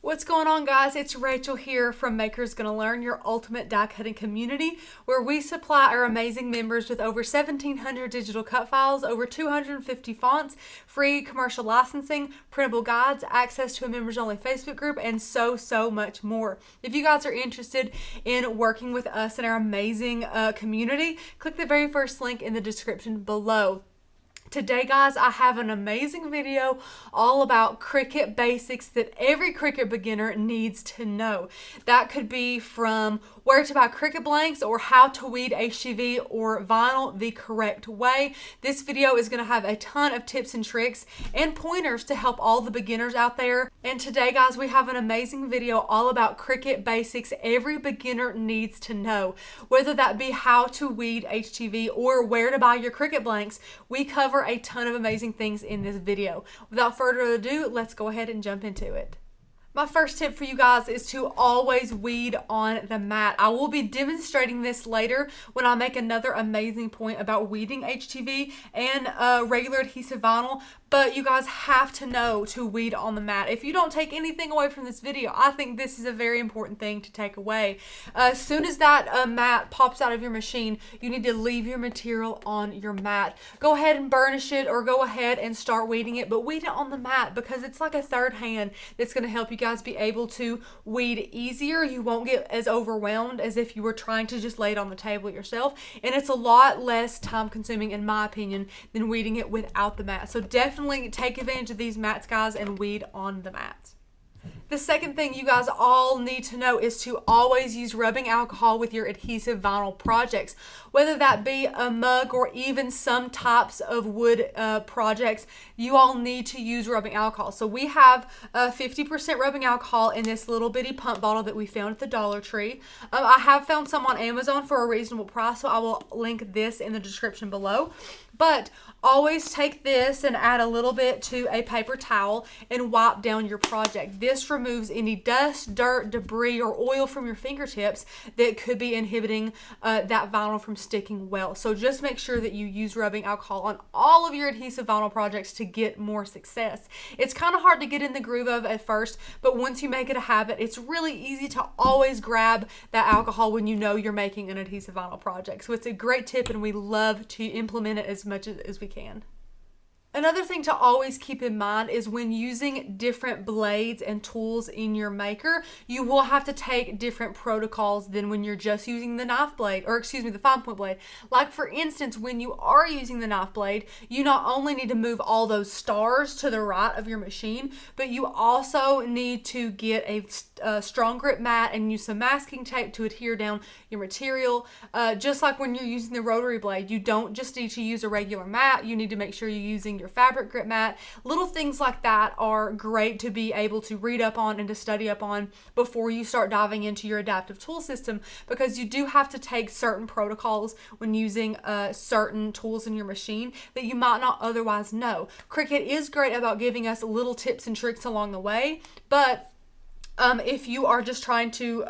What's going on, guys? It's Rachel here from Makers Gonna Learn, your ultimate die cutting community, where we supply our amazing members with over 1,700 digital cut files, over 250 fonts, free commercial licensing, printable guides, access to a members only Facebook group, and so much more. If you guys are interested in working with us in our amazing community, click the very first link in the description below. Today, guys, I have an amazing video all about Cricut Basics that every Cricut beginner needs to know. That could be from where to buy Cricut blanks or how to weed HTV or vinyl the correct way. This video is going to have a ton of tips and tricks and pointers to help all the beginners out there. And today, guys, we have an amazing video all about Cricut Basics every beginner needs to know. Whether that be how to weed HTV or where to buy your Cricut blanks, we cover a ton of amazing things in this video. Without further ado, let's go ahead and jump into it. My first tip for you guys is to always weed on the mat. I will be demonstrating this later when I make another amazing point about weeding HTV and regular adhesive vinyl, but you guys have to know to weed on the mat. If you don't take anything away from this video, I think this is a very important thing to take away. As soon as that mat pops out of your machine, you need to leave your material on your mat. Go ahead and burnish it or go ahead and start weeding it, but weed it on the mat because it's like a third hand that's going to help you guys be able to weed easier. You won't get as overwhelmed as if you were trying to just lay it on the table yourself, and it's a lot less time consuming, in my opinion, than weeding it without the mat. So definitely take advantage of these mats, guys, and weed on the mats. The second thing you guys all need to know is to always use rubbing alcohol with your adhesive vinyl projects. Whether that be a mug or even some types of wood projects, you all need to use rubbing alcohol. So we have 50% rubbing alcohol in this little bitty pump bottle that we found at the Dollar Tree. I have found some on Amazon for a reasonable price, so I will link this in the description below. But always take this and add a little bit to a paper towel and wipe down your project. This removes any dust, dirt, debris, or oil from your fingertips that could be inhibiting that vinyl from sticking well. So just make sure that you use rubbing alcohol on all of your adhesive vinyl projects to get more success. It's kind of hard to get in the groove of at first, but once you make it a habit, it's really easy to always grab that alcohol when you know you're making an adhesive vinyl project. So it's a great tip, and we love to implement it as much as we can. Another thing to always keep in mind is when using different blades and tools in your maker, you will have to take different protocols than when you're just using the knife blade, or excuse me, the 5-point blade. Like for instance, when you are using the knife blade, you not only need to move all those stars to the right of your machine, but you also need to get a strong grip mat and use some masking tape to adhere down your material. Just like when you're using the rotary blade, you don't just need to use a regular mat, you need to make sure you're using your fabric grip mat. Little things like that are great to be able to read up on and to study up on before you start diving into your adaptive tool system, because you do have to take certain protocols when using certain tools in your machine that you might not otherwise know. Cricut is great about giving us little tips and tricks along the way, but if you are just trying to,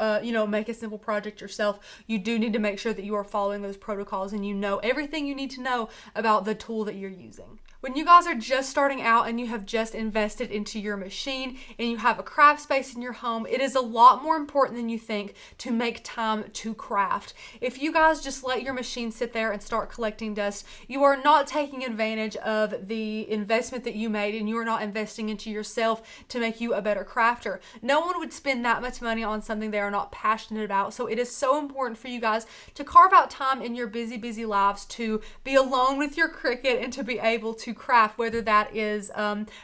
make a simple project yourself, you do need to make sure that you are following those protocols and you know everything you need to know about the tool that you're using. When you guys are just starting out and you have just invested into your machine and you have a craft space in your home, it is a lot more important than you think to make time to craft. If you guys just let your machine sit there and start collecting dust, you are not taking advantage of the investment that you made, and you are not investing into yourself to make you a better crafter. No one would spend that much money on something they are not passionate about. So it is so important for you guys to carve out time in your busy lives to be alone with your Cricut and to be able to craft, whether that is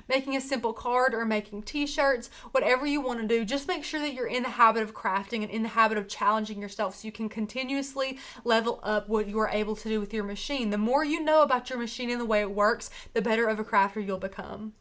making a simple card or making t-shirts, whatever you want to do. Just make sure that you're in the habit of crafting and in the habit of challenging yourself so you can continuously level up what you are able to do with your machine. The more you know about your machine and the way it works, the better of a crafter you'll become.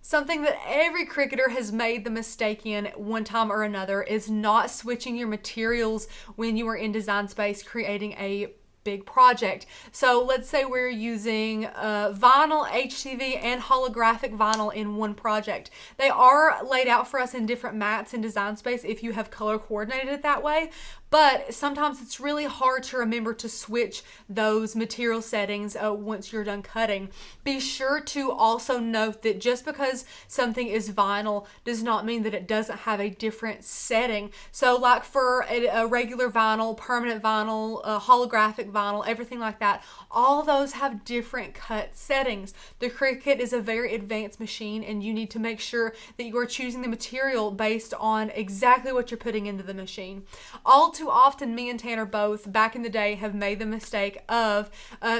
Something that every Cricketer has made the mistake in one time or another is not switching your materials when you are in design space creating a big project. So let's say we're using vinyl, HTV, and holographic vinyl in one project. They are laid out for us in different mats in Design Space if you have color coordinated it that way. But sometimes it's really hard to remember to switch those material settings once you're done cutting. Be sure to also note that just because something is vinyl does not mean that it doesn't have a different setting. So like for a regular vinyl, permanent vinyl, holographic vinyl, everything like that, all those have different cut settings. The Cricut is a very advanced machine, and you need to make sure that you are choosing the material based on exactly what you're putting into the machine. All too often, me and Tanner both back in the day have made the mistake of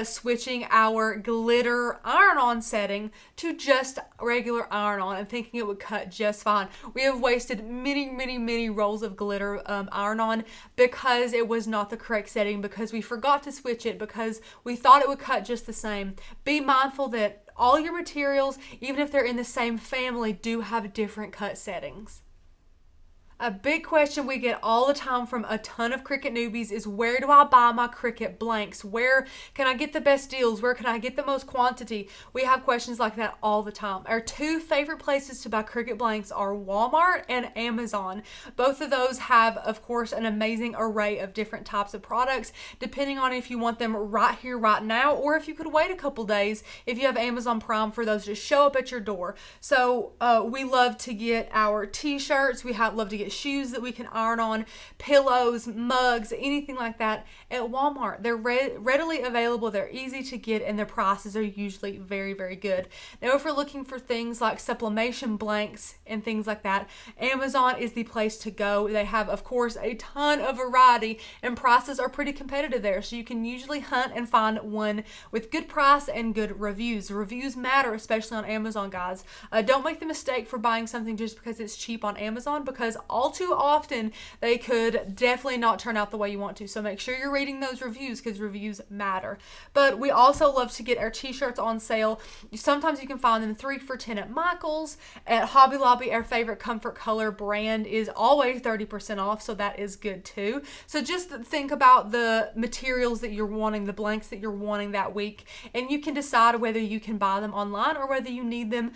switching our glitter iron-on setting to just regular iron-on and thinking it would cut just fine. We have wasted many rolls of glitter iron-on because it was not the correct setting, because we forgot to switch it, because we thought it would cut just the same. Be mindful that all your materials, even if they're in the same family, do have different cut settings. A big question we get all the time from a ton of Cricut newbies is, where do I buy my Cricut blanks? Where can I get the best deals? Where can I get the most quantity? We have questions like that all the time. Our two favorite places to buy Cricut blanks are Walmart and Amazon. Both of those have, of course, an amazing array of different types of products, depending on if you want them right here, right now, or if you could wait a couple days if you have Amazon Prime for those to show up at your door. So we love to get our t-shirts. We love to get shoes that we can iron on, pillows, mugs, anything like that at Walmart. They're readily available, they're easy to get, and their prices are usually very good. Now, if we're looking for things like sublimation blanks and things like that, Amazon is the place to go. They have, of course, a ton of variety, and prices are pretty competitive there, so you can usually hunt and find one with good price and good reviews. Reviews matter, especially on Amazon, guys. Don't make the mistake for buying something just because it's cheap on Amazon, because all too often they could definitely not turn out the way you want to. So make sure you're reading those reviews, because reviews matter. But we also love to get our t-shirts on sale. Sometimes you can find them 3 for $10 at Michael's. At Hobby Lobby, our favorite comfort color brand is always 30% off, so that is good too. So just think about the materials that you're wanting, the blanks that you're wanting that week, and you can decide whether you can buy them online or whether you need them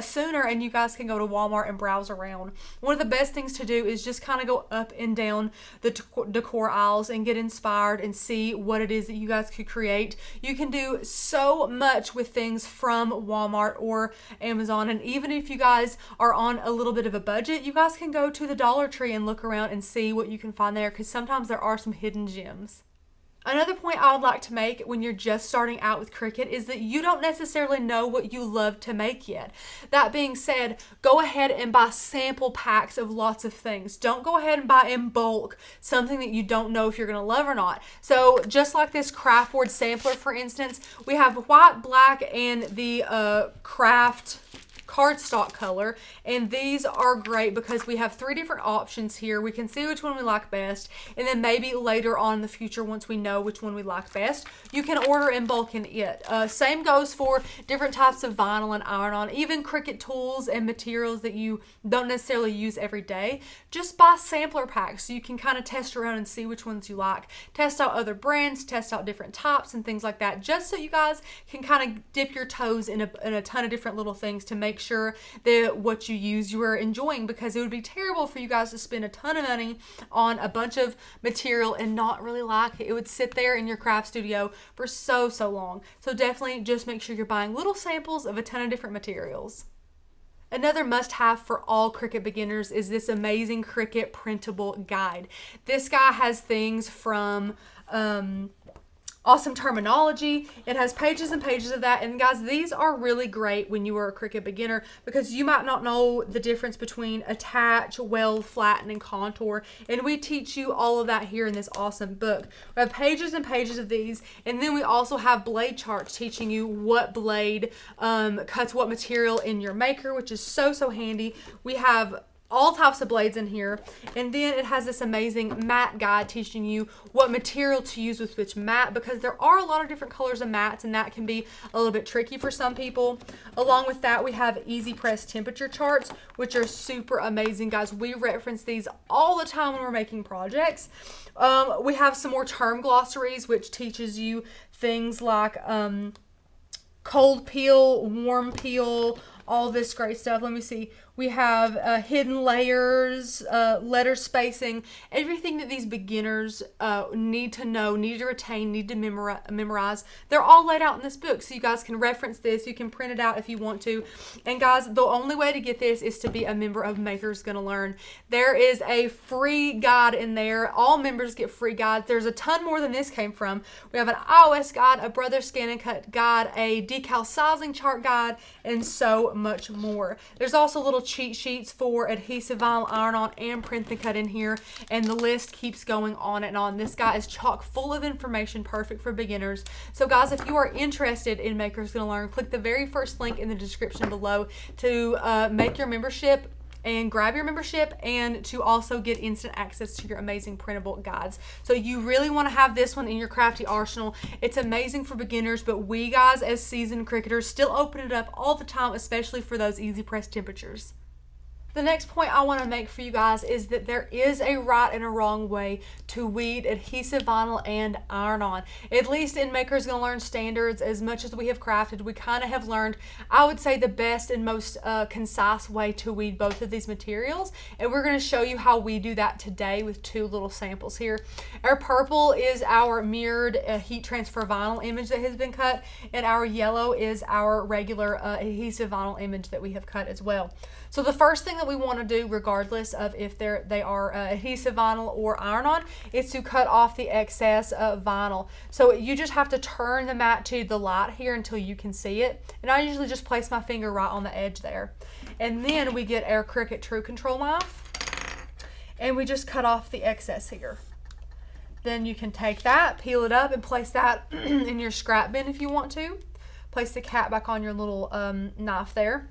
sooner, and you guys can go to Walmart and browse around. One of the best things to do is just kind of go up and down the decor aisles and get inspired and see what it is that you guys could create. You can do so much with things from Walmart or Amazon, and even if you guys are on a little bit of a budget, you guys can go to the Dollar Tree and look around and see what you can find there, because sometimes there are some hidden gems. Another point I would like to make when you're just starting out with Cricut is that you don't necessarily know what you love to make yet. That being said, go ahead and buy sample packs of lots of things. Don't go ahead and buy in bulk something that you don't know if you're going to love or not. So just like this craft board sampler, for instance, we have white, black, and the craft cardstock color, and these are great because we have 3 different options here. We can see which one we like best, and then maybe later on in the future, once we know which one we like best, you can order in bulk in it. Same goes for different types of vinyl and iron-on, even Cricut tools and materials that you don't necessarily use every day. Just buy sampler packs so you can kind of test around and see which ones you like. Test out other brands, test out different types and things like that, just so you guys can kind of dip your toes in a ton of different little things to make sure that what you use you are enjoying, because it would be terrible for you guys to spend a ton of money on a bunch of material and not really like it. It would sit there in your craft studio for so long. So definitely just make sure you're buying little samples of a ton of different materials. Another must-have for all Cricut beginners is this amazing Cricut Printable guide. This guy has things from awesome terminology. It has pages and pages of that. And guys, these are really great when you are a Cricut beginner, because you might not know the difference between attach, weld, flatten, and contour. And we teach you all of that here in this awesome book. We have pages and pages of these. And then we also have blade charts teaching you what blade cuts what material in your maker, which is so handy. We have all types of blades in here. And then it has this amazing mat guide teaching you what material to use with which mat, because there are a lot of different colors of mats and that can be a little bit tricky for some people. Along with that, we have easy press temperature charts, which are super amazing, guys. We reference these all the time when we're making projects. We have some more term glossaries, which teaches you things like cold peel, warm peel, all this great stuff. Let me see. We have hidden layers, letter spacing, everything that these beginners need to know, need to retain, need to memorize. They're all laid out in this book, so you guys can reference this. You can print it out if you want to. And guys, the only way to get this is to be a member of Makers Gonna Learn. There is a free guide in there. All members get free guides. There's a ton more than this came from. We have an iOS guide, a Brother Scan and Cut guide, a decal sizing chart guide, and so much more. There's also little cheat sheets for adhesive vinyl, iron-on, and print and cut in here, and the list keeps going on and on. This guy is chock full of information, perfect for beginners. So guys, if you are interested in Makers Gonna Learn, click the very first link in the description below to make your membership and grab your membership, and to also get instant access to your amazing printable guides. So you really want to have this one in your crafty arsenal. It's amazing for beginners, but we guys as seasoned cricketers still open it up all the time, especially for those easy press temperatures. The next point I want to make for you guys is that there is a right and a wrong way to weed adhesive vinyl and iron-on. At least in Makers Gonna Learn standards, as much as we have crafted, we kind of have learned, I would say, the best and most concise way to weed both of these materials. And we're going to show you how we do that today with two little samples here. Our purple is our mirrored heat transfer vinyl image that has been cut, and our yellow is our regular adhesive vinyl image that we have cut as well. So the first thing that we want to do, regardless of if they are adhesive vinyl or iron-on, is to cut off the excess vinyl. So you just have to turn the mat to the light here until you can see it. And I usually just place my finger right on the edge there. And then we get our Cricut True Control knife, and we just cut off the excess here. Then you can take that, peel it up, and place that in your scrap bin if you want to. Place the cap back on your little knife there.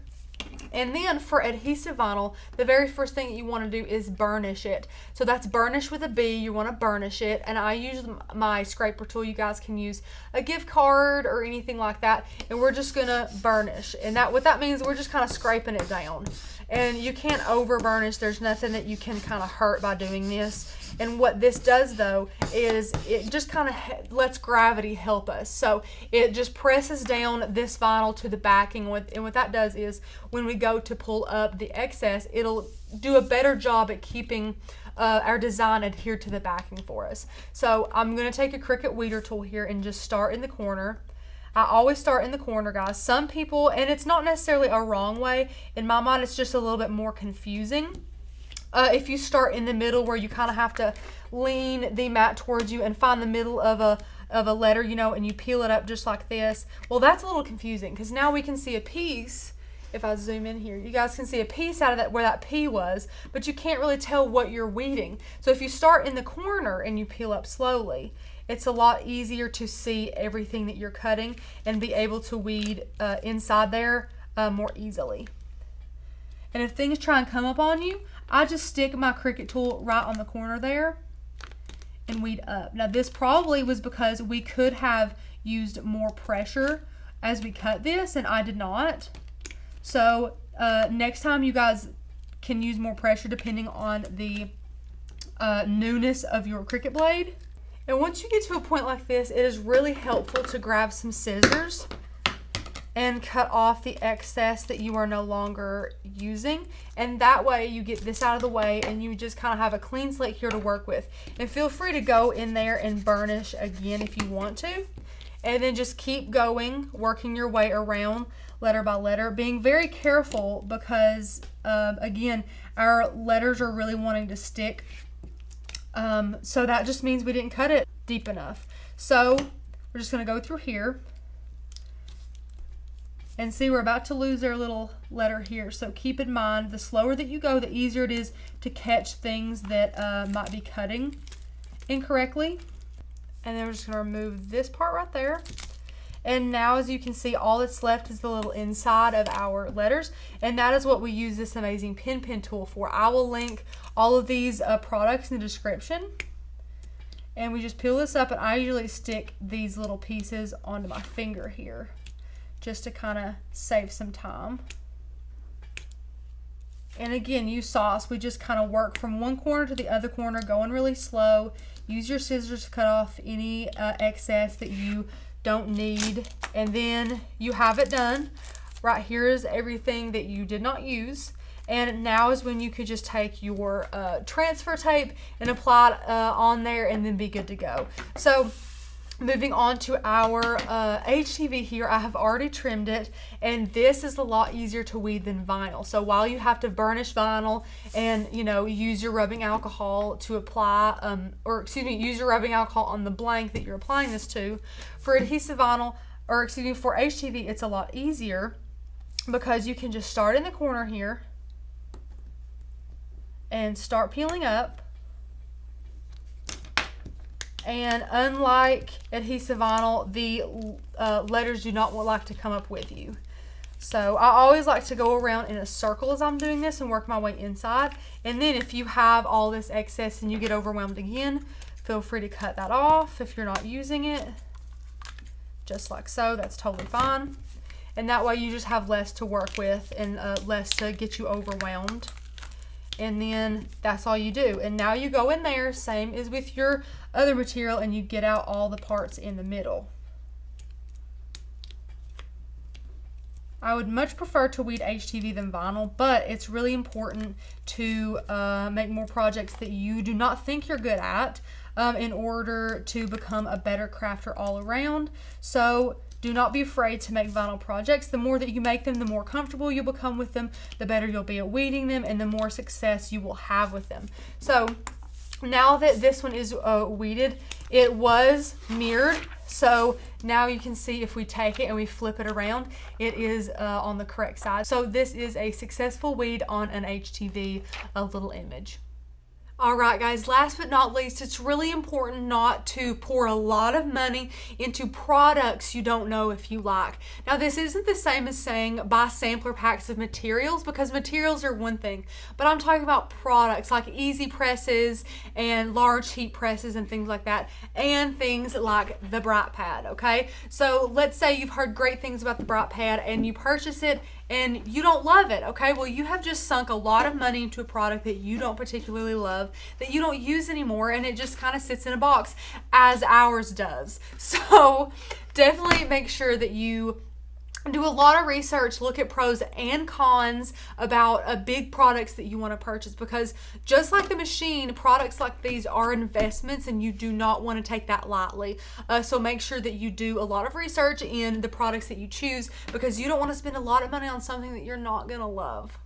And then for adhesive vinyl, the very first thing that you want to do is burnish it. So that's burnish with a B. You want to burnish it. And I use my scraper tool. You guys can use a gift card or anything like that. And we're just going to burnish. And what that means, we're just kind of scraping it down. And you can't over burnish. There's nothing that you can kind of hurt by doing this. And what this does though is it just kind of lets gravity help us. So it just presses down this vinyl to the backing. And what that does is when we go to pull up the excess, it'll do a better job at keeping our design adhered to the backing for us. So I'm going to take a Cricut weeder tool here and just start in the corner. I always start in the corner, guys. Some people, and it's not necessarily a wrong way, in my mind it's just a little bit more confusing. If you start in the middle, where you kind of have to lean the mat towards you and find the middle of a letter, you know, and you peel it up just like this. Well, that's a little confusing, because now we can see a piece. If I zoom in here, you guys can see a piece out of that where that P was, but you can't really tell what you're weeding. So if you start in the corner and you peel up slowly, it's a lot easier to see everything that you're cutting and be able to weed inside there more easily. And if things try and come up on you, I just stick my Cricut tool right on the corner there and weed up. Now this probably was because we could have used more pressure as we cut this, and I did not. So next time you guys can use more pressure depending on the newness of your Cricut blade. And once you get to a point like this, it is really helpful to grab some scissors and cut off the excess that you are no longer using. And that way you get this out of the way and you just kind of have a clean slate here to work with. And feel free to go in there and burnish again if you want to. And then just keep going, working your way around letter by letter, being very careful because, again, our letters are really wanting to stick. So that just means we didn't cut it deep enough. So we're just going to go through here. And see, we're about to lose our little letter here. So keep in mind, the slower that you go, the easier it is to catch things that might be cutting incorrectly. And then we're just going to remove this part right there. And now, as you can see, all that's left is the little inside of our letters, and that is what we use this amazing pen tool for. I will link all of these products in the description. And we just peel this up, and I usually stick these little pieces onto my finger here just to kind of save some time. And again, you saw us, we just kind of work from one corner to the other corner, going really slow. Use your scissors to cut off any excess that you don't need, and then you have it done. Right here is everything that you did not use, and now is when you could just take your transfer tape and apply it on there, and then be good to go. So moving on to our HTV here, I have already trimmed it, and this is a lot easier to weed than vinyl. So while you have to burnish vinyl and, you know, use your rubbing alcohol to apply, use your rubbing alcohol on the blank that you're applying this to, for adhesive vinyl, for HTV, it's a lot easier because you can just start in the corner here and start peeling up. And unlike adhesive vinyl, the letters do not like to come up with you. So I always like to go around in a circle as I'm doing this and work my way inside. And then if you have all this excess and you get overwhelmed again, feel free to cut that off if you're not using it. Just like so, that's totally fine. And that way you just have less to work with and less to get you overwhelmed. And then that's all you do. And now you go in there, same as with your other material, and you get out all the parts in the middle. I would much prefer to weed HTV than vinyl, but it's really important to make more projects that you do not think you're good at in order to become a better crafter all around. So do not be afraid to make vinyl projects. The more that you make them, the more comfortable you'll become with them, the better you'll be at weeding them, and the more success you will have with them. So now that this one is weeded, it was mirrored. So now you can see if we take it and we flip it around, it is on the correct side. So this is a successful weed on an HTV little image. Alright guys, last but not least, it's really important not to pour a lot of money into products you don't know if you like. Now this isn't the same as saying buy sampler packs of materials, because materials are one thing, but I'm talking about products like easy presses and large heat presses and things like that, and things like the Bright Pad, okay? So let's say you've heard great things about the Bright Pad and you purchase it and you don't love it, okay? Well, you have just sunk a lot of money into a product that you don't particularly love, that you don't use anymore, and it just kind of sits in a box, as ours does. So definitely make sure that you do a lot of research, look at pros and cons about big products that you want to purchase, because just like the machine, products like these are investments and you do not want to take that lightly. So make sure that you do a lot of research in the products that you choose, because you don't want to spend a lot of money on something that you're not going to love.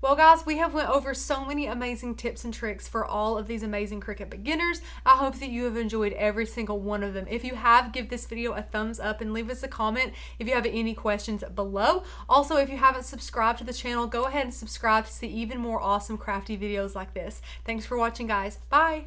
Well guys, we have went over so many amazing tips and tricks for all of these amazing Cricut beginners. I hope that you have enjoyed every single one of them. If you have, give this video a thumbs up and leave us a comment if you have any questions below. Also, if you haven't subscribed to the channel, go ahead and subscribe to see even more awesome crafty videos like this. Thanks for watching guys. Bye!